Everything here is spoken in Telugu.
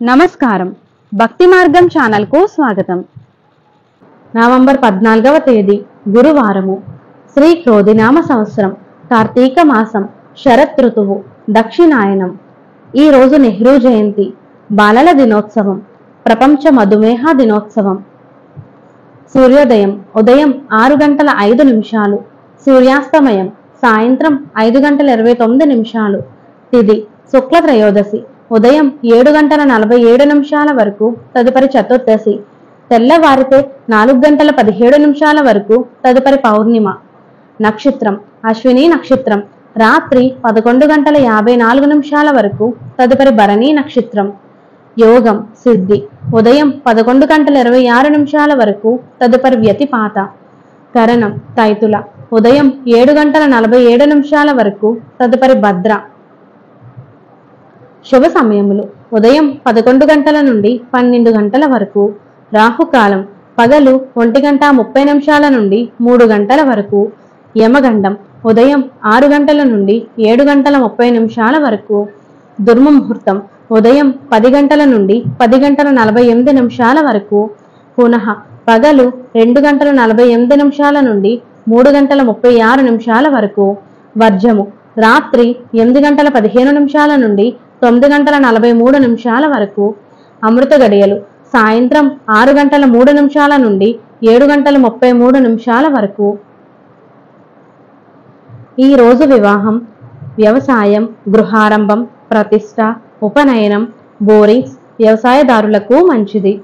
నమస్కారం. భక్తి మార్గం ఛానల్కు స్వాగతం. నవంబర్ 14వ తేదీ గురువారము. శ్రీ క్రోధినామ సంవత్సరం, కార్తీక మాసం, శరత్ ఋతువు, దక్షిణాయనం. ఈ రోజు నెహ్రూ జయంతి, బాలల దినోత్సవం, ప్రపంచ మధుమేహ దినోత్సవం. సూర్యోదయం ఉదయం 6:05, సూర్యాస్తమయం సాయంత్రం 5:29. తిథి శుక్ల త్రయోదశి ఉదయం 7:47 వరకు, తదుపరి చతుర్దశి. తెల్లవారితే 4:17 వరకు, తదుపరి పౌర్ణిమ. నక్షత్రం అశ్విని నక్షత్రం, రాత్రి 11:54 వరకు, తదుపరి భరణి నక్షత్రం. యోగం సిద్ధి ఉదయం 11:26 వరకు, తదుపరి వ్యతిపాత. కరణం తైతుల ఉదయం 7:47 వరకు, తదుపరి భద్ర. శుభ సమయములు ఉదయం 11 నుండి 12 వరకు. రాహుకాలం పగలు 1:30 నుండి 3 వరకు. యమగండం ఉదయం 6 నుండి 7:30 వరకు. దుర్ముహూర్తం ఉదయం 10 నుండి 10:48 వరకు. పునః పగలు 2:48 నుండి 3:36 వరకు. వర్జము రాత్రి 8:15 నుండి 9:43 వరకు. అమృత గడియలు సాయంత్రం 6:03 నుండి 7:33 వరకు. ఈ రోజు వివాహం, వ్యవసాయం, గృహారంభం, ప్రతిష్ట, ఉపనయనం, బోరింగ్స్ వ్యవసాయదారులకు మంచిది.